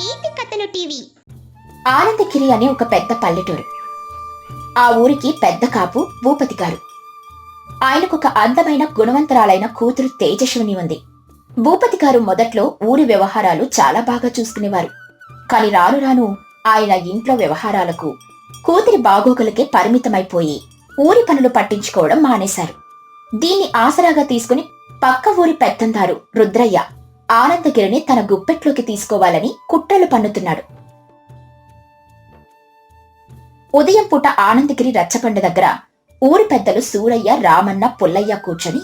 నీతి కథలు టీవీ. ఆనందగిరి అనే ఒక పెద్ద పల్లెటూరు. ఆ ఊరికి పెద్ద కాపు భూపతి గారు. ఆయనకొక అందమైన గుణవంతరాలైన కూతురు తేజస్విని ఉంది. భూపతి గారు మొదట్లో ఊరి వ్యవహారాలు చాలా బాగా చూసుకునేవారు. కాని రాను రాను ఆయన ఇంట్లో వ్యవహారాలకు, కూతురి బాగోగులకే పరిమితమైపోయి ఊరి పనులు పట్టించుకోవడం మానేశారు. దీన్ని ఆసరాగా తీసుకుని పక్క ఊరి పెత్తందారు రుద్రయ్య ఆనందగిరిని తన గుప్పెట్లోకి తీసుకోవాలని కుట్రలు పన్నుతున్నాడు. ఉదయం పూట ఆనందగిరి రచ్చబండ దగ్గర ఊరి పెద్దలు సూరయ్య, రామన్న, పుల్లయ్య కూర్చొని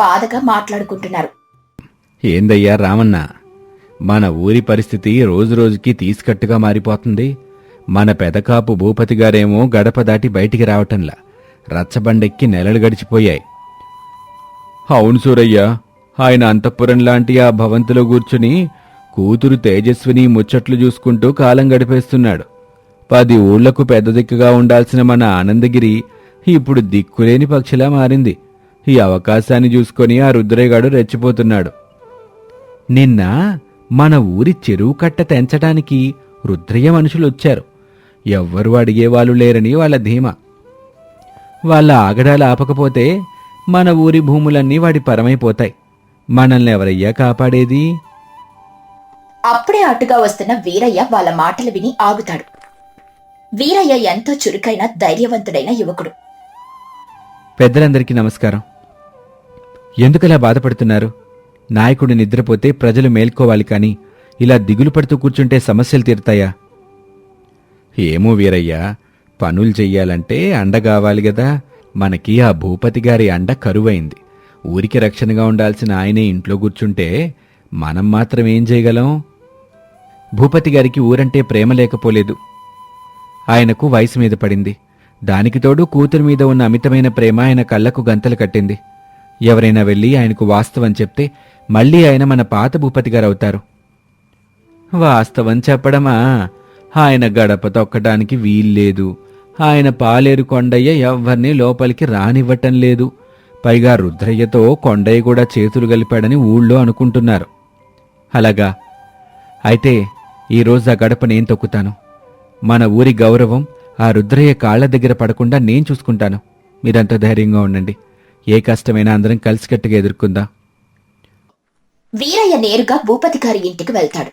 బాధగా మాట్లాడుకుంటున్నారు. ఏందయ్యా రామన్న, మన ఊరి పరిస్థితి రోజురోజుకి తీసుకట్టుగా మారిపోతుంది. మన పెదకాపు భూపతి గారేమో గడప దాటి బయటికి రావటంలా రచ్చబండెక్కి నెలలు గడిచిపోయాయి. అవును సూరయ్య, ఆయన అంతఃపురం లాంటి ఆ భవంతిలో కూర్చుని కూతురు తేజస్విని ముచ్చట్లు చూసుకుంటూ కాలం గడిపేస్తున్నాడు. 10 ఊళ్లకు పెద్ద దిక్కుగా ఉండాల్సిన మన ఆనందగిరి ఇప్పుడు దిక్కులేని పక్షిలా మారింది. ఈ అవకాశాన్ని చూసుకొని ఆ రుద్రయ్యగాడు రెచ్చిపోతున్నాడు. నిన్న మన ఊరి చెరువు కట్ట తెంచటానికి రుద్రయ్య మనుషులొచ్చారు. ఎవ్వరూ అడిగేవాళ్ళు లేరని వాళ్ళ ధీమా. వాళ్ళ ఆగడాలు ఆపకపోతే మన ఊరి భూములన్నీ వాడి పరమైపోతాయి. మనల్ని ఎవరయ్యా కాపాడేది? అప్పుడే అటుగా వస్తున్న వీరయ్య వాళ్ళ మాటలు విని ఆగుతాడు. వీరయ్య ఎంతో చురుకైన, ధైర్యవంతుడైన యువకుడు. పెద్దలందరికీ నమస్కారం. ఎందుకలా బాధపడుతున్నారు? నాయకుడు నిద్రపోతే ప్రజలు మేల్కోవాలి కాని ఇలా దిగులు పడుతూ కూర్చుంటే సమస్యలు తీరుతాయా? ఏమో వీరయ్యా, పనులు చెయ్యాలంటే అండ కావాలి గదా. మనకి ఆ భూపతి గారి అండ కరువైంది. ఊరికి రక్షణగా ఉండాల్సిన ఆయనే ఇంట్లో కూర్చుంటే మనం మాత్రం ఏం చేయగలం? భూపతి గారికి ఊరంటే ప్రేమ లేకపోలేదు. ఆయనకు వయసు మీద పడింది. దానికి తోడు కూతురు మీద ఉన్న అమితమైన ప్రేమ ఆయన కళ్లకు గంతలు కట్టింది. ఎవరైనా వెళ్ళి ఆయనకు వాస్తవం చెప్తే మళ్లీ ఆయన మన పాత భూపతి గారవుతారు. వాస్తవం చెప్పడమా? ఆయన గడప తొక్కడానికి వీల్లేదు. ఆయన పాలేరు కొండయ్య ఎవ్వరినీ లోపలికి రానివ్వటం లేదు. పైగా రుద్రయ్యతో కొండయ్య కూడా చేతులు కలిపాడని ఊళ్ళో అనుకుంటున్నారు. అలాగా? అయితే ఈరోజు ఆ గడప నేను తొక్కుతాను. మన ఊరి గౌరవం ఆ రుద్రయ్య కాళ్ల దగ్గర పడకుండా నేను చూసుకుంటాను. మీరంతా ధైర్యంగా ఉండండి. ఏ కష్టమైనా అందరం కలిసికట్టుగా ఎదుర్కొందాం. వీరయ్య నేరుగా భూపతి గారి ఇంటికి వెళ్తాడు.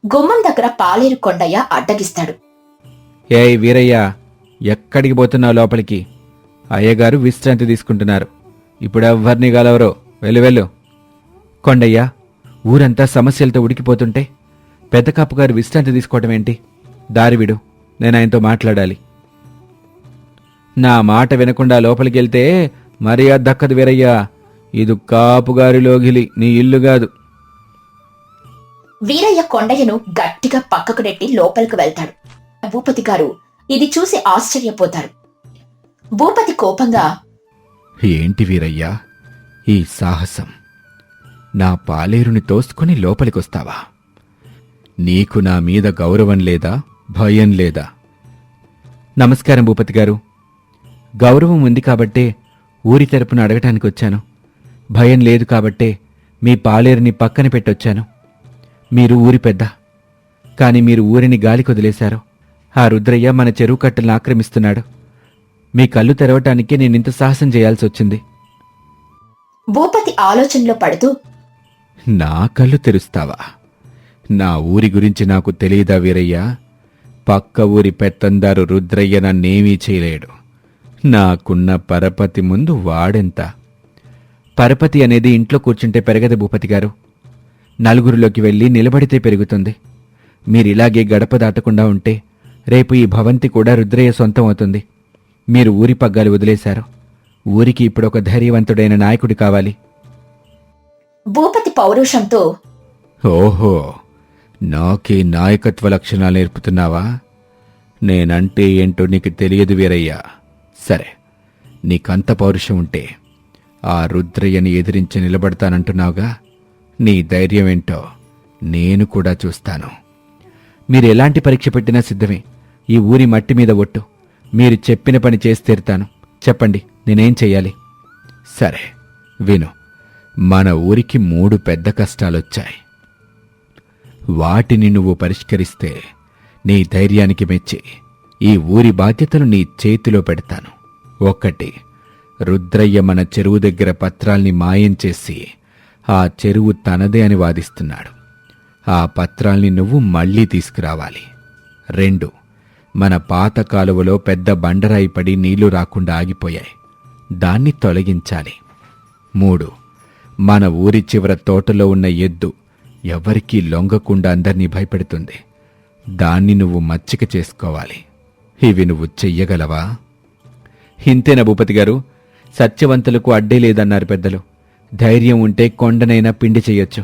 గుమ్మం దగ్గర పాలేరు కొండయ్య అడ్డగిస్తాడు. ఏయ్ వీరయ్య, ఎక్కడికి పోతున్నావు? లోపలికి. అయ్యగారు విశ్రాంతి తీసుకుంటున్నారు. ఇప్పుడెవ్వరిని గలవరో. వెళ్ళు. కొండయ్య, ఊరంతా సమస్యలతో ఉడికిపోతుంటే పెద్ద కాపుగారు విశ్రాంతి తీసుకోవటం ఏంటి? దారివిడు, నేను ఆయనతో మాట్లాడాలి. నా మాట వినకుండా లోపలికి వెళ్తే మర్యాద దక్కదు వీరయ్యా. ఇది కాపుగారి లోగిలి, నీ ఇల్లు కాదు. వీరయ్య కొండయ్యను గట్టిగా పక్కకు నెట్టి లోపలికి వెళ్తాడు. భూపతి గారు ఇది చూసి ఆశ్చర్యపోతారు. భూపతి కోపంగా, ఏంటి వీరయ్యా ఈ సాహసం? నా పాలేరుని తోసుకుని లోపలికొస్తావా? నీకు నా మీద గౌరవం లేదా? భయం లేదా? నమస్కారం భూపతి గారు. గౌరవం ఉంది కాబట్టే ఊరి తరపున అడగటానికి వచ్చాను. భయం లేదు కాబట్టే మీ పాలేరుని పక్కన పెట్టొచ్చాను. మీరు ఊరి పెద్ద, కాని మీరు ఊరిని గాలికి వదిలేశారు. ఆ రుద్రయ్య మన చెరువు కట్టలను ఆక్రమిస్తున్నాడు. మీ కళ్ళు తెరవటానికే నేనింత సాహసం చేయాల్సి వచ్చింది. భూపతి ఆలోచనలో పడుతూ, నా కళ్ళు తెరుస్తావా? నా ఊరి గురించి నాకు తెలియదా వీరయ్యా? పక్క ఊరి పెత్తందారు రుద్రయ్య నన్నేమీ చేయలేడు. నాకున్న పరపతి ముందు వాడెంత? పరపతి అనేది ఇంట్లో కూర్చుంటే పెరగదు భూపతి గారు. నలుగురిలోకి వెళ్ళి నిలబడితే పెరుగుతుంది. మీరిలాగే గడప దాటకుండా ఉంటే రేపు ఈ భవంతి కూడా రుద్రయ్య సొంతం అవుతుంది. మీరు ఊరి పగ్గాలు వదిలేశారు. ఊరికి ఇప్పుడొక ధైర్యవంతుడైన నాయకుడి కావాలి. భూపతి పౌరుషంతో, ఓహో, నాకే నాయకత్వ లక్షణాలు నేర్పుతున్నావా? నేనంటే ఏంటో నీకు తెలియదు వీరయ్యా. సరే, నీకంత పౌరుషం ఉంటే ఆ రుద్రయ్యని ఎదిరించి నిలబడతానంటున్నావుగా. నీ ధైర్యం ఏంటో నేను కూడా చూస్తాను. మీరు ఎలాంటి పరీక్ష పెట్టినా సిద్ధమే. ఈ ఊరి మట్టి మీద ఒట్టు. మీరు చెప్పిన పని చేసి తీరుతాను. చెప్పండి, నేనేం చెయ్యాలి? సరే విను. మన ఊరికి 3 పెద్ద కష్టాలొచ్చాయి. వాటిని నువ్వు పరిష్కరిస్తే నీ ధైర్యానికి మెచ్చి ఈ ఊరి బాధ్యతలు నీ చేతిలో పెడతాను. 1. రుద్రయ్య మన చెరువు దగ్గర పత్రాల్ని మాయం చేసి ఆ చెరువు తనదే అని వాదిస్తున్నాడు. ఆ పత్రాల్ని నువ్వు మళ్లీ తీసుకురావాలి. 2. మన పాత కాలువలో పెద్ద బండరాయి పడి నీళ్లు రాకుండా ఆగిపోయాయి. దాన్ని తొలగించాలి. 3. మన ఊరి చివర తోటలో ఉన్న ఎద్దు ఎవరికీ లొంగకుండా అందర్నీ భయపెడుతుంది. దాన్ని నువ్వు మచ్చిక చేసుకోవాలి. ఇవి నువ్వు చెయ్యగలవా? ఇంతేనా భూపతి గారు? సత్యవంతులకు అడ్డే లేదన్నారు పెద్దలు. ధైర్యం ఉంటే కొండనైనా పిండి చెయ్యొచ్చు.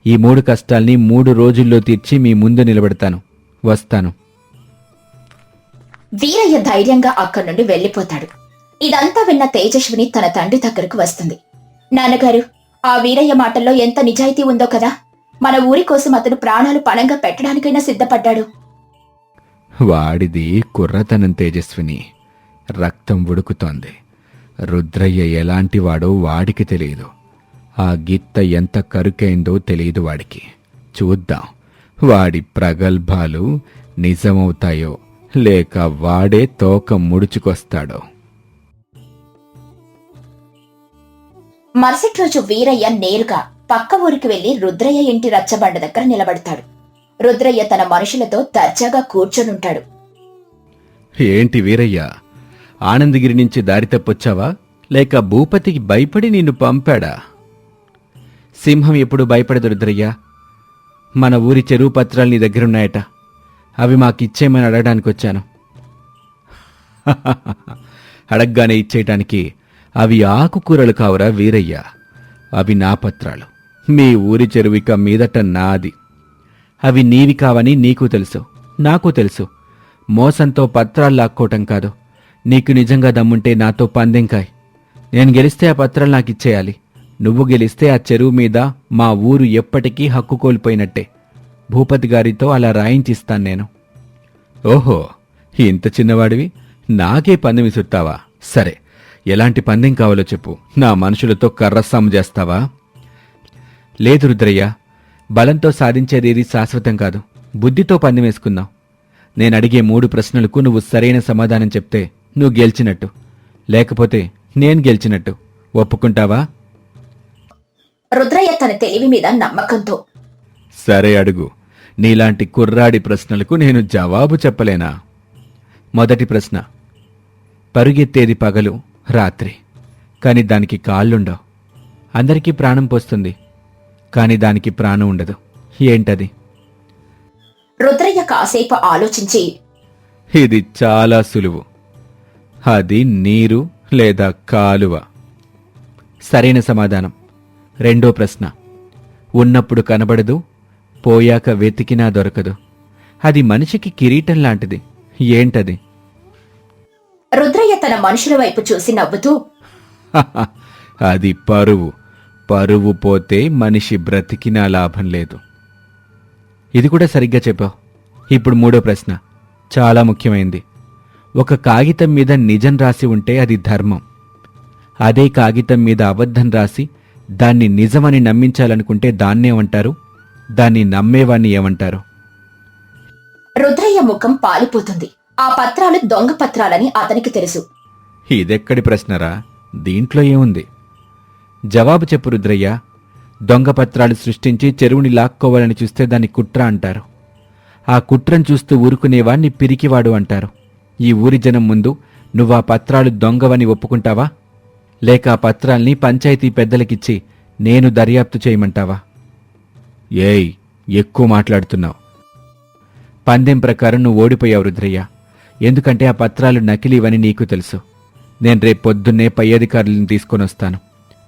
ఈ 3 కష్టాల్ని 3 రోజుల్లో తీర్చి మీ ముందు నిలబెడతాను. వస్తాను. వీరయ్య ధైర్యంగా అక్కడి నుండి వెళ్లిపోతాడు. ఇదంతా విన్న తేజస్విని తన తండ్రి దగ్గరకు వస్తుంది. నాన్నగారు, ఆ వీరయ్య మాటల్లో ఎంత నిజాయితీ ఉందో కదా. మన ఊరి కోసం అతను ప్రాణాలు పణంగా పెట్టడానికైనా సిద్ధపడ్డాడు. వాడిది కుర్రతనం తేజస్విని. రక్తం ఉడుకుతోంది. రుద్రయ్య ఎలాంటివాడో వాడికి తెలియదు. ఆ గిత్త ఎంత కరుకైందో తెలియదు వాడికి. చూద్దాం వాడి ప్రగల్భాలు నిజమవుతాయో లేక వాడే తోక ముడుచుకొస్తాడో. మరుసటి రోజు వీరయ్య నేరుగా పక్క ఊరికి వెళ్లి రుద్రయ్య ఇంటి రచ్చబండ దగ్గర నిలబడతాడు. రుద్రయ్య తన మనుషులతో దర్జాగా కూర్చొనుంటాడు. ఏంటి వీరయ్య, ఆనందగిరి నుంచి దారి తప్పొచ్చావా లేక భూపతికి భయపడి నిన్ను పంపాడా? సింహం ఎప్పుడు భయపడదు రుద్రయ్య. మన ఊరి చెరువు పత్రాలు నీ దగ్గరున్నాయట. అవి మాకిచ్చేయమని అడగడానికొచ్చాను. అడగ్గానే ఇచ్చేయటానికి అవి ఆకుకూరలు కావురా వీరయ్య. అవి నా పత్రాలు. మీ ఊరి చెరువిక మీదట నాది. అవి నీవి కావని నీకు తెలుసు, నాకు తెలుసు. మోసంతో పత్రాలు లాక్కోవటం కాదు. నీకు నిజంగా దమ్ముంటే నాతో పందెంకాయ్. నేను గెలిస్తే ఆ పత్రాలు నాకిచ్చేయాలి. నువ్వు గెలిస్తే ఆ చెరువు మీద మా ఊరు ఎప్పటికీ హక్కు కోల్పోయినట్టే. భూపతి గారితో అలా రాయించిస్తాను నేను. ఓహో, ఇంత చిన్నవాడివి నాకే పందెం విసురుతావా? సరే, ఎలాంటి పందెం కావాలో చెప్పు. నా మనుషులతో కర్రస్సాము చేస్తావా? లేదు రుద్రయ్య, బలంతో సాధించేదేది శాశ్వతం కాదు. బుద్ధితో పందెం వేసుకుందాం. నేను అడిగే 3 ప్రశ్నలకు నువ్వు సరైన సమాధానం చెప్తే నువ్వు గెలిచినట్టు, లేకపోతే నేను గెలిచినట్టు. ఒప్పుకుంటావా? రుద్రయ్య తన తెలివి మీద నమ్మకంతో, సరే అడుగు. నీలాంటి కుర్రాడి ప్రశ్నలకు నేను జవాబు చెప్పలేనా? మొదటి ప్రశ్న. పరుగెత్తేది పగలు, రాత్రి, కాని దానికి కాళ్ళుండవు. అందరికీ ప్రాణం పోస్తుంది, కాని దానికి ప్రాణం ఉండదు. ఏంటది? రుద్రయ్య కాసేపు ఆలోచించి, ఇది చాలా సులువు. అది నీరు లేదా కాలువ. సరైన సమాధానం. రెండో ప్రశ్న. ఉన్నప్పుడు కనబడదు, పోయాక వెతికినా దొరకదు. అది మనిషికి కిరీటం లాంటిది. ఏంటది? రుద్రయ్య తన మనుషుల వైపు చూసి నవ్వుతూ, అది పరువు. పరువు పోతే మనిషి బ్రతికినా లాభం లేదు. ఇది కూడా సరిగ్గా చెప్పావు. ఇప్పుడు మూడో ప్రశ్న చాలా ముఖ్యమైంది. ఒక కాగితం మీద నిజం రాసి ఉంటే అది ధర్మం. అదే కాగితం మీద అబద్ధం రాసి దాన్ని నిజమని నమ్మించాలనుకుంటే దాన్నేమంటారు? దాన్ని నమ్మేవాణ్ణి ఏమంటారు? రుద్రయ్య ముఖం పాలిపోతుంది. ఆ పత్రాలు దొంగ పత్రాలని అతనికి తెలుసు. ఇదెక్కడి ప్రశ్నరా? దీంట్లో ఏముంది? జవాబు చెప్పు రుద్రయ్య. దొంగ పత్రాలు సృష్టించి చెరువుని లాక్కోవాలని చూస్తే దాన్ని కుట్ర అంటారు. ఆ కుట్రను చూస్తూ ఊరుకునేవాణ్ణి పిరికివాడు అంటారు. ఈ ఊరి జనం ముందు నువ్వా పత్రాలు దొంగవని ఒప్పుకుంటావా? లేక ఆ పత్రాల్ని పంచాయతీ పెద్దలకిచ్చి నేను దర్యాప్తు చేయమంటావా? ఏయ్, ఎక్కువ మాట్లాడుతున్నావు. పందెం ప్రకారం నువ్వు ఓడిపోయావు రుద్రయ్య. ఎందుకంటే ఆ పత్రాలు నకిలీవని నీకు తెలుసు. నేను రేపు పొద్దున్నే పై అధికారులను తీసుకొనొస్తాను.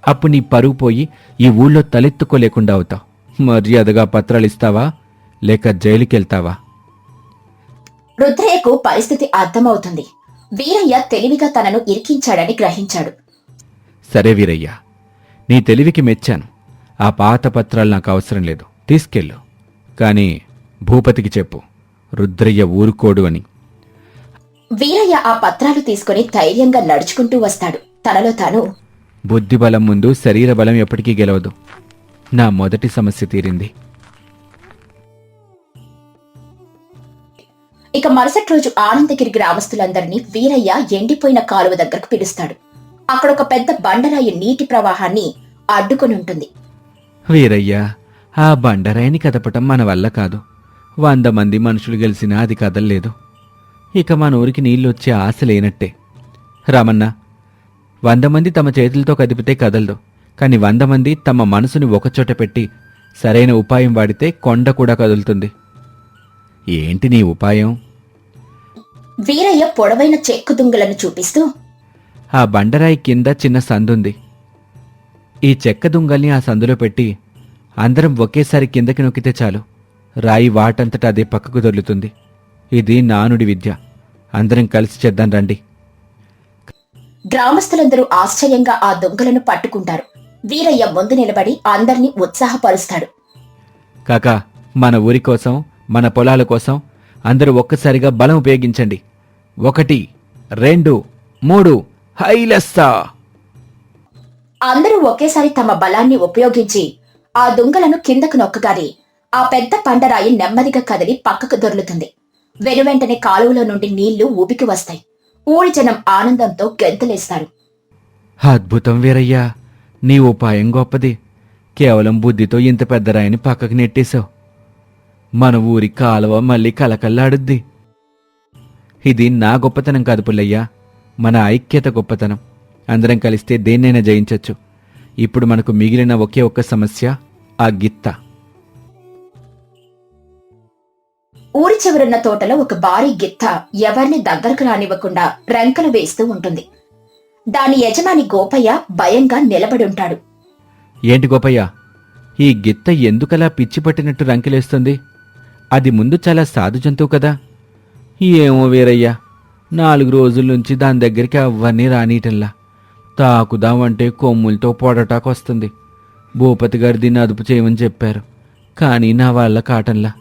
అప్పుడు నీ పరువు పోయి ఈ ఊళ్ళో తలెత్తుకోలేకుండా అవుతావు. మర్యాదగా పత్రాలిస్తావా లేక జైలుకెళ్తావా? రుద్రయ్యకు పరిస్థితి అర్థమవుతుంది. వీరయ్య తెలివిగా తనను ఇరికించాడని గ్రహించాడు. సరే వీరయ్య, నీ తెలివికి మెచ్చాను. ఆ పాత పత్రాలు నాకు అవసరం లేదు, తీసుకెళ్ళు. కాని భూపతికి చెప్పు, రుద్రయ్య ఊరుకోడు అని. వీరయ్య ఆ పత్రాలు తీసుకుని ధైర్యంగా నడుచుకుంటూ వస్తాడు. తనలో తాను, బుద్ధిబలం ముందు శరీర బలం ఎప్పటికీ గెలవదు. నా మొదటి సమస్య తీరింది. ఇక మరుసటి రోజు ఆనందగిరి గ్రామస్తులందరినీ వీరయ్య ఎండిపోయిన కాలువ దగ్గరకు పిలుస్తాడు. అక్కడ ఒక పెద్ద బండరాయి నీటి ప్రవాహాన్ని అడ్డుకొని ఉంటుంది. వీరయ్య, ఆ బండరాయిని కదపటం మన వల్ల కాదు. 100 మంది మనుషులు గెలిచినా అది కదల్లేదు. ఇక మన ఊరికి నీళ్ళొచ్చే ఆశ లేనట్టే. రామన్న, 100 మంది తమ చేతులతో కదిపితే కదలదు. కాని 100 మంది తమ మనసుని ఒకచోట పెట్టి సరైన ఉపాయం వాడితే కొండ కూడా కదులుతుంది. ఏంటి నీ ఉపాయం? వీరయ్య పొడవైన చెక్కు దుంగలను చూపిస్తూ, ఆ బండరాయి కింద చిన్న సందుంది. ఈ చెక్క దుంగల్ని ఆ సందులో పెట్టి అందరం ఒకేసారి కిందకి నొక్కితే చాలు. రాయి వాటంతట అదే పక్కకు దొర్లుతుంది. ఇది నానుడి విద్య. అందరం కలిసి చేద్దాం రండి. గ్రామస్తులందరూ ఆశ్చర్యంగా ఆ దొంగలను పట్టుకుంటారు. వీరయ్య ముందు నిలబడి అందర్నీ ఉత్సాహపరుస్తాడు. కాకా, మన ఊరి కోసం, మన పొలాల కోసం అందరూ ఒక్కసారిగా బలం ఉపయోగించండి. 1, 2, 3 హైలెస్సా! అందరూ ఒకేసారి తమ బలాన్ని ఉపయోగించి ఆ దొంగలను కిందకు నొక్కగానే ఆ పెద్ద పండరాయి నెమ్మదిగా కదిలి పక్కకు దొర్లుతుంది. వెనువెంటనే కాలువలో నుండి నీళ్లు ఊపికి వస్తాయి. ఊరి జనం ఆనందంతో గెంతులేస్తారు. అద్భుతం వీరయ్యా, నీ ఉపాయం గొప్పది. కేవలం బుద్ధితో ఇంత పెద్ద రాయిని పక్కకు నెట్టేశావు. మన ఊరి కాలువ మళ్ళీ కలకల్లాడుద్ది. ఇది నా గొప్పతనం కాదు పుల్లయ్యా, మన ఐక్యత గొప్పతనం. అందరం కలిస్తే దేన్నైనా జయించొచ్చు. ఇప్పుడు మనకు మిగిలిన ఒకే ఒక్క సమస్య, ఆ గిత్త. ఊరి చివరున్న తోటలో ఒక భారీ గిత్త ఎవరిని దగ్గరకు రానివ్వకుండా రంకలు వేస్తూ ఉంటుంది. దాని యజమాని గోపయ్య భయంగా నిలబడుంటాడు. ఏంటి గోపయ్య, ఈ గిత్త ఎందుకలా పిచ్చి పట్టినట్టు రంకెలేస్తుంది? అది ముందు చాలా సాధు జంతువు కదా. ఏమో వీరయ్యా, 4 రోజుల నుంచి దాని దగ్గరికి అవన్నీ రానీయటంలా. తాకుదామంటే కొమ్ములతో పొడటాకొస్తుంది. భూపతి గారు దీన్ని అదుపు చేయమని చెప్పారు, కానీ నా వాళ్ళ కాటంలా.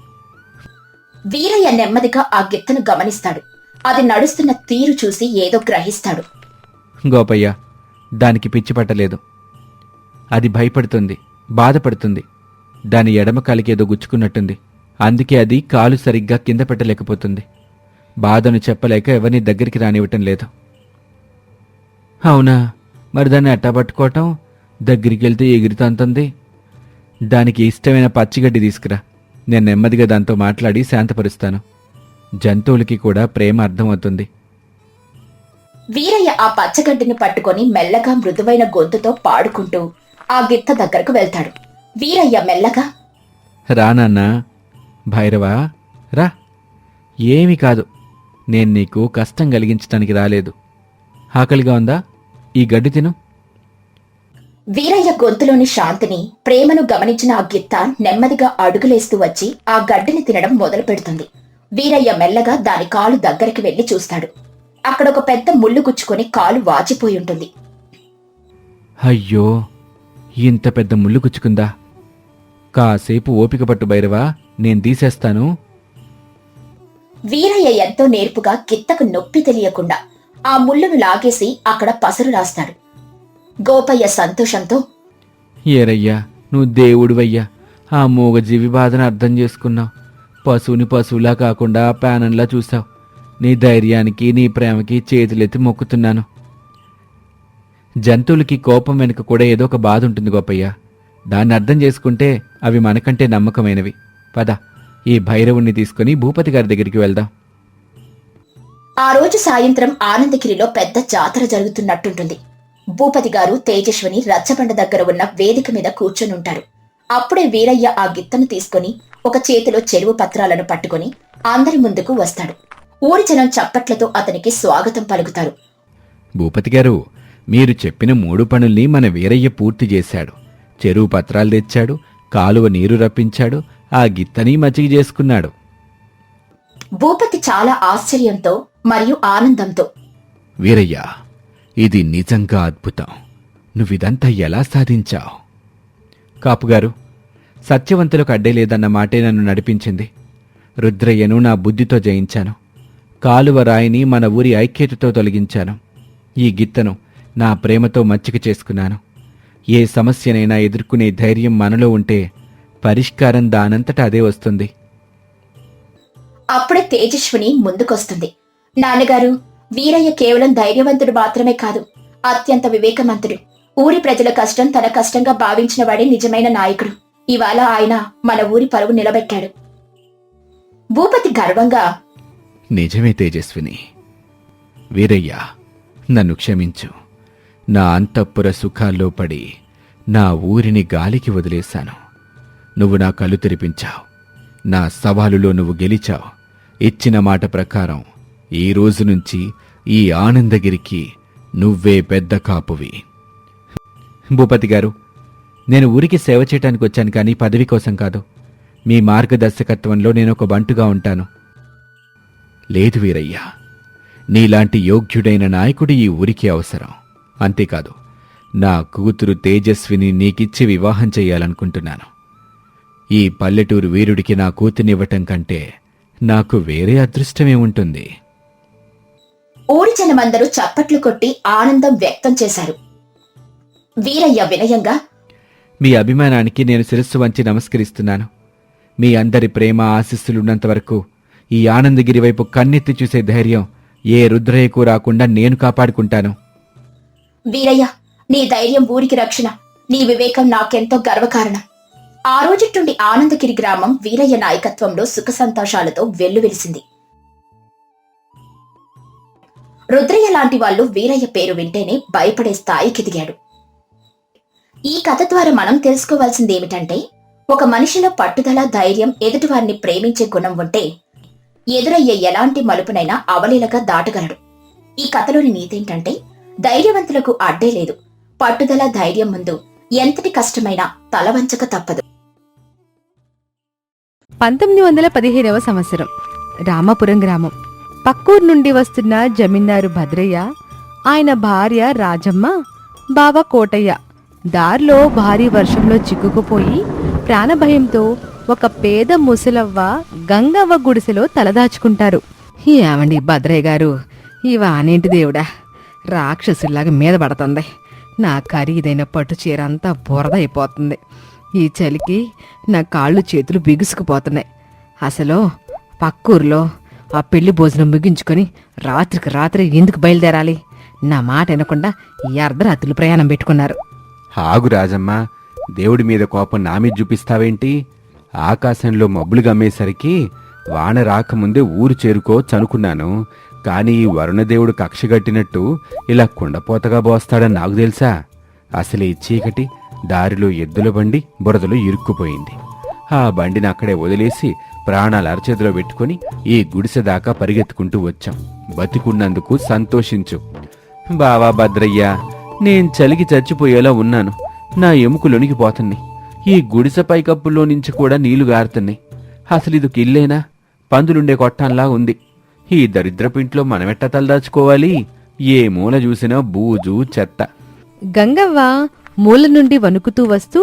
వీరయ్య నెమ్మదిగా ఆ గిత్తను గమనిస్తాడు. అది నడుస్తున్న తీరు చూసి ఏదో గ్రహిస్తాడు. గోపయ్య, దానికి పిచ్చి పట్టలేదు. అది భయపడుతుంది, బాధపడుతుంది. దాని ఎడమ కాలికేదో గుచ్చుకున్నట్టుంది. అందుకే అది కాలు సరిగ్గా కింద పెట్టలేకపోతుంది. బాధను చెప్పలేక ఎవరిని దగ్గరికి రానివ్వటం లేదు. అవునా, మరి దాన్ని ఎట్టా పట్టుకోవటం? దగ్గరికి వెళ్తే ఎగిరితంతుంది. దానికి ఇష్టమైన పచ్చిగడ్డి తీసుకురా. నేను నెమ్మదిగా దాంతో మాట్లాడి శాంతపరుస్తాను. జంతువులకి కూడా ప్రేమ అర్థమవుతుంది. వీరయ్య ఆ పచ్చగడ్డిని పట్టుకొని మెల్లగా మృదువైన గొంతుతో పాడుకుంటూ ఆ గిత్త దగ్గరకు వెళ్తాడు. వీరయ్య మెల్లగా, రానన్నా, భైరవా రా. ఏమీ కాదు, నేను నీకు కష్టం కలిగించటానికి రాలేదు. ఆకలిగా ఉందా? ఈ గడ్డి తిను. వీరయ్య గొంతులోని శాంతిని, ప్రేమను గమనించిన ఆ గిత్త నెమ్మదిగా అడుగులేస్తూ వచ్చి ఆ గడ్డిని తినడం మొదలు పెడుతుంది. వీరయ్య మెల్లగా దాని కాలు దగ్గరికి వెళ్లి చూస్తాడు. అక్కడ ఒక పెద్ద ముళ్ళు గుచ్చుకొని కాలు వాచిపోయి ఉంటుంది. అయ్యో, ఇంత పెద్ద ముళ్ళు గుచ్చుకుందా? కాసేపు ఓపిక పట్టు భైరవా, నేను తీసేస్తాను. వీరయ్య ఎంతో నేర్పుగా గిత్తకు నొప్పి తెలియకుండా ఆ ముళ్ళును లాగేసి అక్కడ పసరు రాస్తాడు. గోపయ్య సంతోషంతో, ఏరయ్యా, నువ్వు దేవుడివయ్యా. ఆ మూగజీవి బాధను అర్థం చేసుకున్నావు. పశువుని పశువులా కాకుండా పేనంలా చూశావు. నీ ధైర్యానికి, నీ ప్రేమకి చేతులెత్తి మొక్కుతున్నాను. జంతువులకి కోపం వెనుక కూడా ఏదో ఒక బాధ ఉంటుంది గోపయ్య. దాన్ని అర్థం చేసుకుంటే అవి మనకంటే నమ్మకమైనవి. పద, ఈ భైరవుణ్ణి తీసుకుని భూపతి గారి దగ్గరికి వెళ్దాం. ఆ రోజు సాయంత్రం ఆనందగిరిలో పెద్ద జాతర జరుగుతున్నట్టుంటుంది. భూపతి గారు తేజస్విని రచ్చబండ దగ్గర ఉన్న వేదిక మీద కూర్చొనుంటారు. అప్పుడే వీరయ్య ఆ గిత్తను తీసుకుని ఒక చేతిలో చెరువు పత్రాలను పట్టుకుని అందరి ముందుకు వస్తాడు. ఊరి జనం చప్పట్లతో అతనికి స్వాగతం పలుకుతారు. భూపతి గారు, మీరు చెప్పిన 3 పనుల్ని మన వీరయ్య పూర్తి చేశాడు. చెరువు పత్రాలు తెచ్చాడు, కాలువ నీరు రప్పించాడు, ఆ గిత్తని మచ్చిక చేసుకున్నాడు. భూపతి చాలా ఆశ్చర్యంతో మరియు ఆనందంతో, వీరయ్య, ఇది నిజంగా అద్భుతం. నువ్విదంతా ఎలా సాధించావు? కాపుగారు, సత్యవంతులకు అడ్డే లేదన్న మాటే నన్ను నడిపించింది. రుద్రయ్యను నా బుద్ధితో జయించాను. కాలువ రాయిని మన ఊరి ఐక్యతతో తొలగించాను. ఈ గిత్తను నా ప్రేమతో మచ్చిక చేసుకున్నాను. ఏ సమస్యనైనా ఎదుర్కొనే ధైర్యం మనలో ఉంటే పరిష్కారం దానంతట అదే వస్తుంది. అప్పుడే తేజస్విని ముందుకొస్తుంది. నాన్నగారు, వీరయ్య కేవలం ధైర్యవంతుడు మాత్రమే కాదు, అత్యంత వివేకవంతుడు. ఊరి ప్రజల కష్టం తన కష్టంగా భావించిన వాడే నిజమైన నాయకుడు. ఇవాళ ఆయన మన ఊరి పరువు నిలబెట్టాడు. భూపతి గర్వంగా, నిజమే తేజస్విని. వీరయ్య, నన్ను క్షమించు. నా అంతఃపుర సుఖాల్లో పడి నా ఊరిని గాలికి వదిలేశాను. నువ్వు నా కళ్ళు తెరిపించావు. నా సవాలులో నువ్వు గెలిచావు. ఇచ్చిన మాట ప్రకారం ఈ రోజు నుంచి ఈ ఆనందగిరికి నువ్వే పెద్ద కాపువి. భూపతి గారు, నేను ఊరికి సేవ చేయటానికి వచ్చాను, కానీ పదవి కోసం కాదు. మీ మార్గదర్శకత్వంలో నేను ఒక బంటుగా ఉంటాను. లేదు వీరయ్య, నీలాంటి యోగ్యుడైన నాయకుడు ఈ ఊరికి అవసరం. అంతేకాదు, నా కూతురు తేజస్విని నీకిచ్చి వివాహం చెయ్యాలనుకుంటున్నాను. ఈ పల్లెటూరు వీరుడికి నా కూతుర్నివ్వటం కంటే నాకు వేరే అదృష్టమేముంటుంది? ఊరి జనమందరూ చప్పట్లు కొట్టి ఆనందం వ్యక్తం చేశారు. వీరయ్య వినయంగా, మీ అభిమానానికి నేను శిరస్సు వంచి నమస్కరిస్తున్నాను. మీ అందరి ప్రేమ ఆశీస్సులున్నంత వరకు ఈ ఆనందగిరి వైపు కన్నెత్తి చూసే ధైర్యం ఏ రుద్రయ్యకు రాకుండా నేను కాపాడుకుంటాను. వీరయ్య, నీ ధైర్యం ఊరికి రక్షణ, నీ వివేకం నాకెంతో గర్వకారణం. ఆ రోజుట్టుండి ఆనందగిరి గ్రామం వీరయ్య నాయకత్వంలో సుఖ సంతోషాలతో వెల్లువిరిసింది. రుద్రయ్య లాంటి వాళ్ళు వీరయ్య పేరు వింటేనే భయపడే స్థాయికి ఎదిగాడు. ఈ కథ ద్వారా మనం తెలుసుకోవాల్సిందేమిటంటే, ఒక మనిషిలో పట్టుదల, ధైర్యం, ఎదుటివారిని ప్రేమించే గుణం ఉంటే ఎదురయ్యే ఎలాంటి మలుపునైనా అవలీలగా దాటగలడు. ఈ కథలోని నీతేంటంటే, ధైర్యవంతులకు అడ్డే లేదు. పట్టుదల, ధైర్యం ముందు ఎంతటి కష్టమైనా తలవంచక తప్పదు. 1915వ సంవత్సరం. రామాపురం గ్రామం. పక్కూరు నుండి వస్తున్న జమీందారు భద్రయ్య, ఆయన భార్య రాజమ్మ, బావ కోటయ్య దారిలో భారీ వర్షంలో చిక్కుకుపోయి ప్రాణభయంతో ఒక పేద ముసలవ్వ గంగవ్వ గుడిసెలో తలదాచుకుంటారు. ఏమండి భద్రయ్య గారు, ఈ వానేంటి దేవుడా, రాక్షసుల్లాగా మీద పడుతుంది. నా ఖరీదైన పట్టు చీర అంతా బురద అయిపోతుంది. ఈ చలికి నా కాళ్ళు చేతులు బిగుసుకుపోతున్నాయి. అసలు పక్కూరులో ఆ పెళ్లి భోజనం ముగించుకొని రాత్రికి రాత్రి ఎందుకు బయలుదేరాలి? నా మాట వినకుండా ఈ అర్ధరాత్రులు ప్రయాణం పెట్టుకున్నారు. ఆగు రాజమ్మ, దేవుడి మీద కోపం నా మీద చూపిస్తావేంటి? ఆకాశంలో మబ్బులు గమ్మేసరికి వాన రాకముందే ఊరు చేరుకోవచ్చనుకున్నాను. కానీ ఈ వరుణదేవుడు కక్షగట్టినట్టు ఇలా కుండపోతగా బోస్తాడని నాకు తెలుసా? అసలు ఈ చీకటి దారిలో ఎద్దుల బండి బురదలో ఇరుక్కుపోయింది. ఆ బండిని అక్కడే వదిలేసి ప్రాణాలు అరచేతిలో పెట్టుకుని ఈ గుడిసె దాకా పరిగెత్తుకుంటూ వచ్చాం. బతికున్నందుకు సంతోషించు. బావా భద్రయ్య, నేను చలికి చచ్చిపోయేలా ఉన్నాను. నా ఎముకలొనిగిపోతున్నాయి. ఈ గుడిసె పైకప్పులో నుంచి కూడా నీళ్లు గారుతున్నాయి. అసలు ఇది ఇల్లేనా? పందులుండే కొట్టంలా ఉంది. ఈ దరిద్రపింట్లో మనమెట్ట తలదాచుకోవాలి? ఏ మూల చూసినా బూజు, చెత్త. గంగవ్వ మూల నుండి వణుకుతూ వస్తూ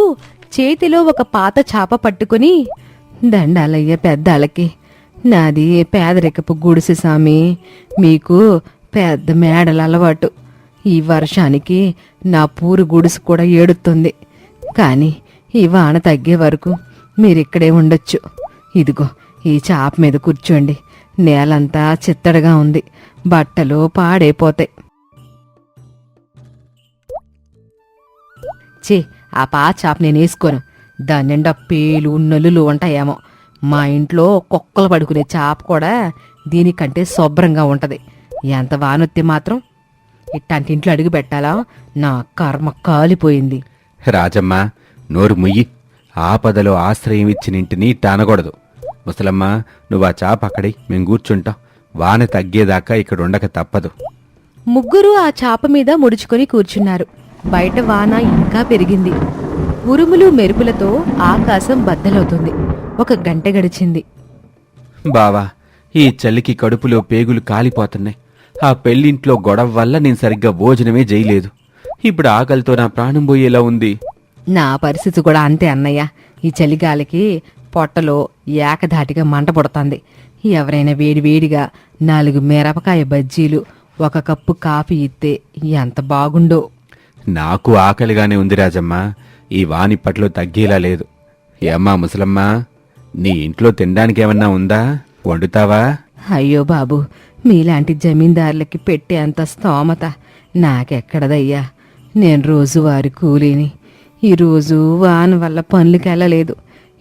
చేతిలో ఒక పాత చాప పట్టుకుని, దండాలయ్య పెద్దాలకి, నాది పేదరికపు గుడిసె సామి, మీకు పెద్ద మేడల అలవాటు. ఈ వర్షానికి నా పూరు గుడిసె కూడా ఏడుతుంది. కానీ ఈ వాన తగ్గే వరకు మీరిక్కడే ఉండొచ్చు. ఇదిగో ఈ చాప మీద కూర్చోండి. నేలంతా చిత్తడిగా ఉంది, బట్టలు పాడైపోతాయి. చే, ఆ పాత చాప నేను వేసుకోను. దాని నిండా పేలు, నలులు ఉంటాయేమో. మా ఇంట్లో కుక్కలు పడుకునే చాప కూడా దీనికంటే శుభ్రంగా ఉంటది. ఎంత వానొత్తే మాత్రం ఇట్లాంటి ఇంట్లో అడుగు పెట్టాలా? నా కర్మ కాలిపోయింది. రాజమ్మ, నోరు ముయ్యి. ఆపదలో ఆశ్రయం ఇచ్చిన ఇంటిని టానకూడదు. ముసలమ్మ, నువ్వు ఆ చాప అక్కడే, మేం కూర్చుంటాం. వాన తగ్గేదాకా ఇక్కడ ఉండక తప్పదు. ముగ్గురు ఆ చాప మీద ముడుచుకొని కూర్చున్నారు. బయట వాన ఇంకా పెరిగింది. ఉరుములు మెరుపులతో ఆకాశం బద్దలవుతుంది. 1 గంట గడిచింది. బావా, ఈ చలికి కడుపులో పేగులు కాలిపోతున్నాయి. ఆ పెళ్లింట్లో గొడవ వల్ల నేను సరిగ్గా భోజనమే చేయలేదు. ఇప్పుడు ఆకలితో నా ప్రాణం పోయేలా ఉంది. నా పరిస్థితి కూడా అంతే అన్నయ్య. ఈ చలిగాలికి పొట్టలో ఏకధాటిగా మంట పుడుతుంది. ఎవరైనా వేడివేడిగా 4 మిరపకాయ బజ్జీలు, 1 కప్పు కాఫీ ఇస్తే ఎంత బాగుండో. నాకు ఆకలిగానే ఉంది రాజమ్మ. ఈ వానిప్పట్లో తగ్గేలా లేదు. ఏమ్మా ముసలమ్మా, నీ ఇంట్లో తినడానికేమన్నా ఉందా? వండుతావా? అయ్యో బాబు, మీలాంటి జమీందారులకి పెట్టే అంత స్తోమత నాకెక్కడదయ్యా. నేను రోజువారి కూలీని. ఈరోజు వాన వల్ల పనులకి వెళ్ళలేదు.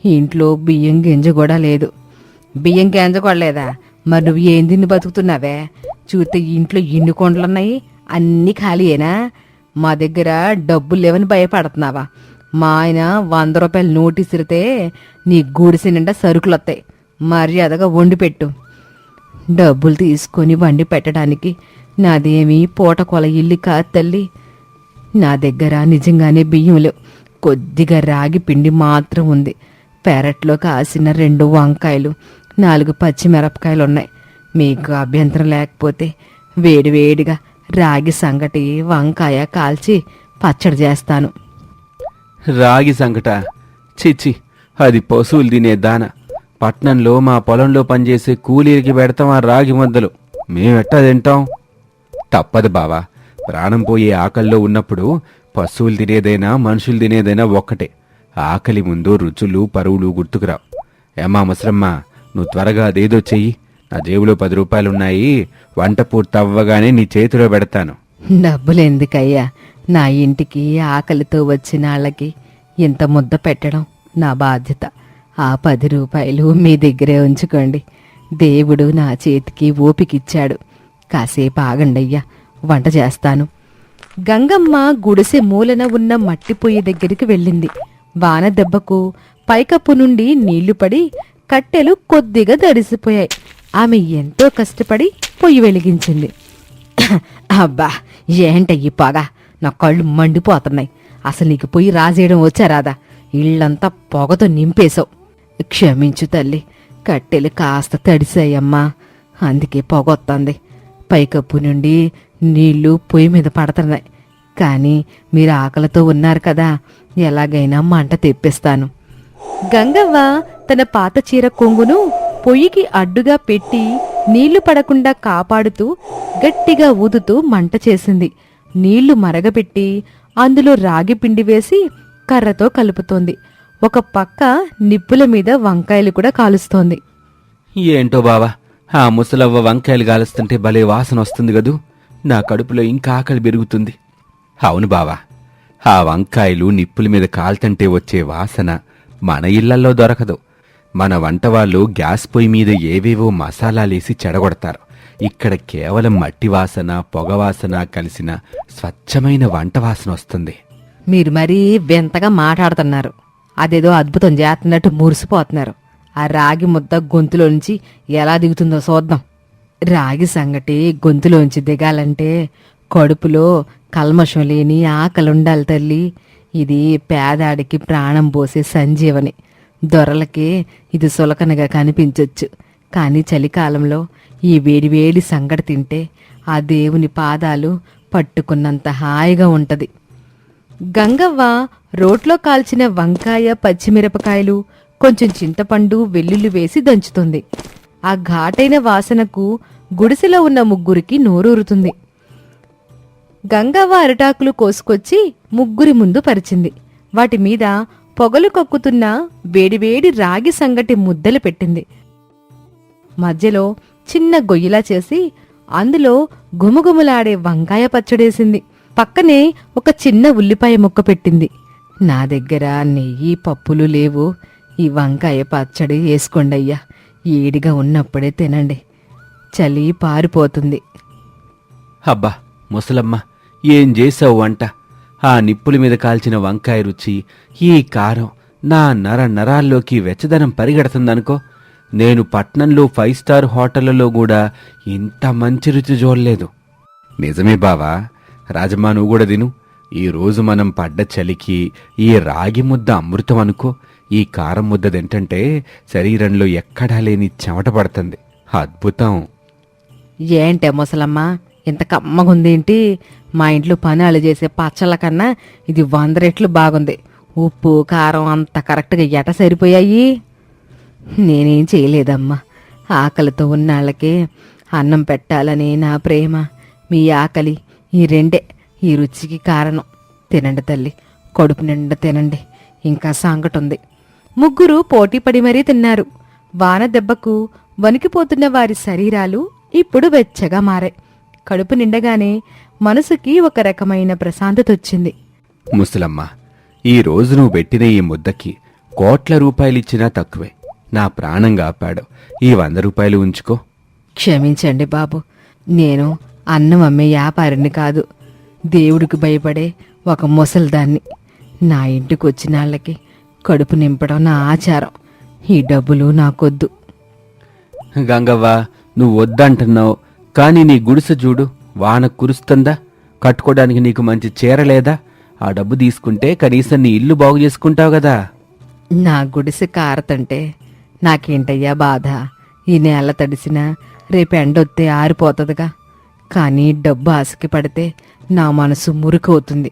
ఇంట్లో బియ్యం గింజ కూడా లేదు. బియ్యం గింజ కూడా లేదా? మరి నువ్వు ఏం తిని బతుకుతున్నావే? చూస్తే ఇంట్లో ఇన్ని కొండలున్నాయి, అన్నీ ఖాళీయేనా? మా దగ్గర డబ్బులు లేవని భయపడుతున్నావా? మా ఆయన 100 రూపాయలు నోటు ఇసిరితే నీ గుడిసె నిండా సరుకులొస్తాయి. మర్యాదగా వండి పెట్టు. డబ్బులు తీసుకొని వండి పెట్టడానికి నాదేమీ పూటకొల ఇల్లు కాదు తల్లి. నా దగ్గర నిజంగానే బియ్యం లేవు. కొద్దిగా రాగి పిండి మాత్రం ఉంది. పెరట్లో కాసిన 2 వంకాయలు, 4 పచ్చిమిరపకాయలున్నాయి. మీకు అభ్యంతరం లేకపోతే వేడివేడిగా రాగి సంగటి, వంకాయ కాల్చి పచ్చడి చేస్తాను. రాగి సంగట? చిచ్చి, అది పశువులు తినే దాన. పట్నంలో మా పొలంలో పనిచేసే కూలీలకి పెడతాం ఆ రాగి ముద్దలు. మేమెట్టా తింటాం? తప్పదు బావా, ప్రాణం పోయే ఆకల్లో ఉన్నప్పుడు పశువులు తినేదైనా మనుషులు తినేదైనా ఒక్కటే. ఆకలి ముందు రుచులు పరువులు గుర్తుకురావు. ఏమా ముసలమ్మ, నువ్వు త్వరగా అదేదో చెయ్యి. నా జేబులో 10 రూపాయలున్నాయి. వంట పూర్తవ్వగానే నీ చేతిలో పెడతాను. డబ్బులెందుకయ్యా? నా ఇంటికి ఆకలితో వచ్చిన వాళ్ళకి ఇంత ముద్ద పెట్టడం నా బాధ్యత. ఆ 10 రూపాయలు మీ దగ్గరే ఉంచుకోండి. దేవుడు నా చేతికి ఓపికిచ్చాడు. కాసేపు ఆగండయ్యా, వంట చేస్తాను. గంగమ్మ గుడిసె మూలన ఉన్న మట్టి పొయ్యి దగ్గరికి వెళ్ళింది. వాన దెబ్బకు పైకప్పు నుండి నీళ్లు పడి కట్టెలు కొద్దిగా దడిసిపోయాయి. ఆమె ఎంతో కష్టపడి పొయ్యి వెలిగించింది. అబ్బా, ఏంటయ్యి పొగ! నా కళ్ళు మండిపోతున్నాయి. అసలు నీకు పొయ్యి రాజేయడం వచ్చారాదా? ఇళ్లంతా పొగతో నింపేశావు. క్షమించు తల్లి, కట్టెలు కాస్త తడిసాయమ్మా, అందుకే పొగొత్తంది. పైకప్పు నుండి నీళ్లు పొయ్యి మీద పడుతున్నాయి. కానీ మీరు ఆకలితో ఉన్నారు కదా, ఎలాగైనా మంట తెప్పిస్తాను. గంగవ్వ తన పాత చీర కొంగును పొయ్యికి అడ్డుగా పెట్టి నీళ్లు పడకుండా కాపాడుతూ గట్టిగా ఊదుతూ మంట చేసింది. నీళ్లు మరగబెట్టి అందులో రాగి పిండి వేసి కర్రతో కలుపుతోంది. ఒక పక్క నిప్పుల మీద వంకాయలు కూడా కాలుస్తోంది. ఏంటో బావా, ఆ ముసలవ్వ వంకాయలు కాలుస్తుంటే భలే వాసన వస్తుంది గదూ. నా కడుపులో ఇంకా ఆకలి పెరుగుతుంది. అవును బావా, ఆ వంకాయలు నిప్పుల మీద కాల్తంటే వచ్చే వాసన మన ఇళ్లల్లో దొరకదు. మన వంటవాళ్ళు గ్యాస్ పొయ్యి మీద ఏవేవో మసాలాలేసి చెడగొడతారు. ఇక్కడ కేవలం మట్టి వాసన, పొగవాసన కలిసిన స్వచ్ఛమైన వంట వాసన వస్తుంది. మీరు మరీ వింతగా మాట్లాడుతున్నారు. అదేదో అద్భుతం చేస్తున్నట్టు మురిసిపోతున్నారు. ఆ రాగి ముద్ద గొంతులోంచి ఎలా దిగుతుందో చూద్దాం. రాగి సంగటి గొంతులోంచి దిగాలంటే కడుపులో కల్మషం లేని ఆకలుండాలి తల్లి. ఇది పేదాడికి ప్రాణం పోసే సంజీవని. దొరలకి ఇది సులకనగా కనిపించొచ్చు, కానీ చలికాలంలో ఈ వేడివేడి సంగటి తింటే ఆ దేవుని పాదాలు పట్టుకున్నంత హాయిగా ఉంటది. గంగవ్వ రోట్లో కాల్చిన వంకాయ, పచ్చిమిరపకాయలు, కొంచెం చింతపండు, వెల్లుల్లి వేసి దంచుతుంది. ఆ ఘాటైన వాసనకు గుడిసెలో ఉన్న ముగ్గురికి నోరూరుతుంది. గంగవ్వ అరిటాకులు కోసుకొచ్చి ముగ్గురి ముందు పరిచింది. వాటి మీద పొగలు కక్కుతున్న వేడివేడి రాగి సంగటి ముద్దలు పెట్టింది. మధ్యలో చిన్న గొయ్యిలా చేసి అందులో గుమగుమలాడే వంకాయ పచ్చడేసింది. పక్కనే ఒక చిన్న ఉల్లిపాయ ముక్క పెట్టింది. నా దగ్గర నెయ్యి, పప్పులు లేవు. ఈ వంకాయ పచ్చడి వేసుకోండయ్యా. ఏడిగా ఉన్నప్పుడే తినండి, చలి పారిపోతుంది. అబ్బా ముసలమ్మ, ఏం చేసావు వంట? ఆ నిప్పుల మీద కాల్చిన వంకాయ రుచి, ఈ కారం నా నరాల్లోకి వెచ్చదనం పరిగెడుతుందనుకో. నేను పట్నంలో 5 స్టార్ హోటళ్లలో కూడా ఇంత మంచి రుచి చూడలేదు. నిజమే బావా. రాజమ్మా, నువ్వు కూడా తిను. ఈరోజు మనం పడ్డ చలికి ఈ రాగి ముద్ద అమృతం అనుకో. ఈ కారం ముద్ద తింటంటే శరీరంలో ఎక్కడా లేని చెమట పడుతుంది. అద్భుతం. ఏంటే ముసలమ్మ, ఇంత కమ్మగుందేంటి? మా ఇంట్లో పనాలు చేసే పచ్చళ్ళ కన్నా ఇది 100 రెట్లు బాగుంది. ఉప్పు కారం అంత కరెక్ట్గా ఎట సరిపోయాయి. నేనేం చేయలేదమ్మా. ఆకలితో ఉన్నాళ్ళకే అన్నం పెట్టాలని నా ప్రేమ. మీ ఆకలి ఈ రెండే ఈ రుచికి కారణం. తినండి తల్లి, కడుపు నిండా తినండి. ఇంకా సంగటుంది. ముగ్గురు పోటీపడి మరీ తిన్నారు. వాన దెబ్బకు వణికిపోతున్న వారి శరీరాలు ఇప్పుడు వెచ్చగా మారాయి. కడుపు నిండగానే మనసుకి ఒక రకమైన ప్రశాంతతొచ్చింది. ముసలమ్మ, ఈ రోజు నువ్వు పెట్టిన ఈ ముద్దకి కోట్ల రూపాయలిచ్చినా తక్కువే. నా ప్రాణం కాపాడు. ఈ 100 రూపాయలు ఉంచుకో. క్షమించండి బాబు, నేను అన్నం అమ్మే వ్యాపారిని కాదు, దేవుడికి భయపడే ఒక ముసల్దాన్ని. నా ఇంటికి వచ్చిన వాళ్ళకి కడుపు నింపడం నా ఆచారం. ఈ డబ్బులు నాకొద్దు. గంగవ్వ, నువ్వు వద్దంటున్నావు, కానీ నీ గుడిసె చూడు, వాన కురుస్తుందా? కట్టుకోవడానికి నీకు మంచి చీర లేదా? ఆ డబ్బు తీసుకుంటే కనీసం నీ ఇల్లు బాగు చేసుకుంటావు కదా. నా గుడిసె కారతంటే నాకేంటయ్యా బాధ? ఈ నేల తడిసినా రేపు ఎండొత్తే ఆరిపోతుందిగా. కానీ డబ్బు ఆశకి పడితే నా మనసు మురికవుతుంది.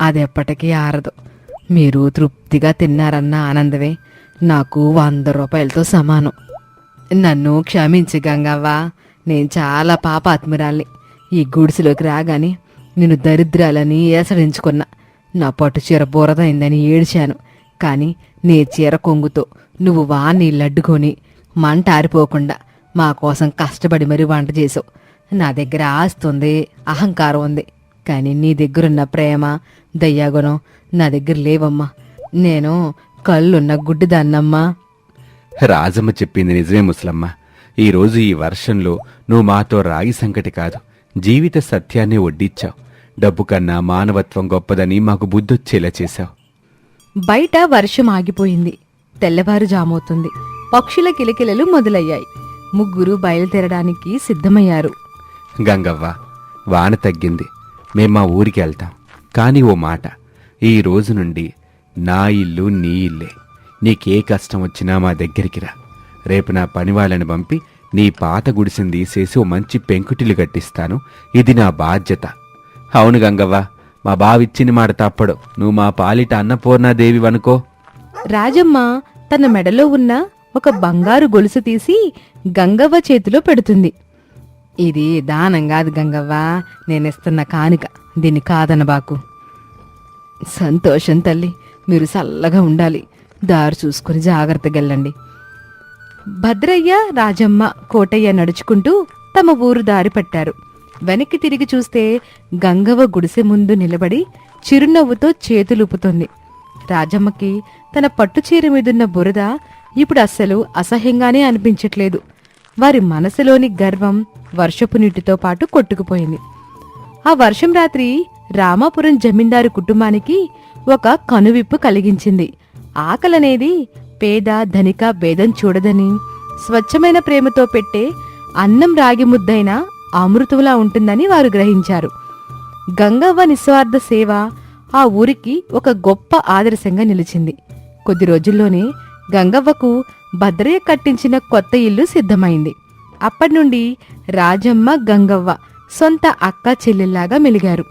అదెప్పటికీ ఆరదు. మీరు తృప్తిగా తిన్నారన్న ఆనందమే నాకు 100 రూపాయలతో సమానం. నన్ను క్షమించి గంగవ్వ, నేను చాలా పాపాత్మురాల్ని. ఈ గుడిసెలోకి రాగానే నేను దరిద్రాలని ఏసడించుకున్నా. నా పట్టు చీర బురదైందని ఏడ్చాను. కాని నీ చీర కొంగుతో నువ్వు నీళ్ళడ్డుకొని మంట ఆరిపోకుండా మా కోసం కష్టపడి మరీ వంట చేసావు. నా దగ్గర ఆస్తి ఉంది, అహంకారం ఉంది, కానీ నీ దగ్గరున్న ప్రేమ, దయ్యాగుణం నా దగ్గర లేవమ్మా. నేను కళ్ళున్న గుడ్డిదాన్నమ్మా. రాజమ్మ చెప్పింది నిజమే ముసలమ్మ. ఈరోజు ఈ వర్షంలో నువ్వు మాతో రాగి సంకటి కాదు, జీవిత సత్యాన్ని వడ్డిచ్చావు. డబ్బు కన్నా మానవత్వం గొప్పదని మాకు బుద్ధొచ్చేలా చేశావు. బయట వర్షం ఆగిపోయింది. తెల్లవారుజామవుతుంది. పక్షుల కిలకిలలు మొదలయ్యాయి. ముగ్గురు బయలుదేరడానికి సిద్ధమయ్యారు. గంగవ్వ, వాన తగ్గింది, మేం మా ఊరికి వెళ్తాం. కానీ ఓ మాట, ఈ రోజు నుండి నా ఇల్లు నీ ఇల్లే. నీకే కష్టం వచ్చినా మా దగ్గరికి రా. రేపు నా పని వాళ్ళని పంపి నీ పాత గుడిసెని తీసేసి ఓ మంచి పెంకుటిల్లు కట్టిస్తాను. ఇది నా బాధ్యత. అవును గంగవ్వ, మా బావిచ్చిన మాట తప్పడు. నువ్వు మా పాలిట అన్నపూర్ణాదేవి వనుకో. రాజమ్మ తన మెడలో ఉన్న ఒక బంగారు గొలుసు తీసి గంగవ్వ చేతిలో పెడుతుంది. ఇది దానం కాదు గంగవ్వ, నేనిస్తున్న కానుక. దీన్ని కాదనబాకు. సంతోషం తల్లి, మీరు చల్లగా ఉండాలి. దారి చూసుకుని జాగ్రత్తగా వెళ్ళండి. భద్రయ్య, రాజమ్మ, కోటయ్య నడుచుకుంటూ తమ ఊరు దారి పట్టారు. వెనక్కి తిరిగి చూస్తే గంగవ్వ గుడిసె ముందు నిలబడి చిరునవ్వుతో చేతులుపుతోంది. రాజమ్మకి తన పట్టుచీర మీదున్న బురద ఇప్పుడు అస్సలు అసహ్యంగానే అనిపించట్లేదు. వారి మనసులోని గర్వం వర్షపు నీటితో పాటు కొట్టుకుపోయింది. ఆ వర్షం రాత్రి రామాపురం జమీందారు కుటుంబానికి ఒక కనువిప్పు కలిగించింది. ఆకలనేది పేద ధనిక భేదం చూడదని, స్వచ్ఛమైన ప్రేమతో పెట్టే అన్నం రాగి ముద్దైనా అమృతంలా ఉంటుందని వారు గ్రహించారు. గంగవ్వ నిస్వార్థ సేవ ఆ ఊరికి ఒక గొప్ప ఆదర్శంగా నిలిచింది. కొద్ది రోజుల్లోనే గంగవ్వకు భద్రయ్య కట్టించిన కొత్త ఇల్లు సిద్ధమైంది. అప్పటినుండి రాజమ్మ, గంగవ్వ సొంత అక్క చెల్లెల్లాగా మెలిగారు.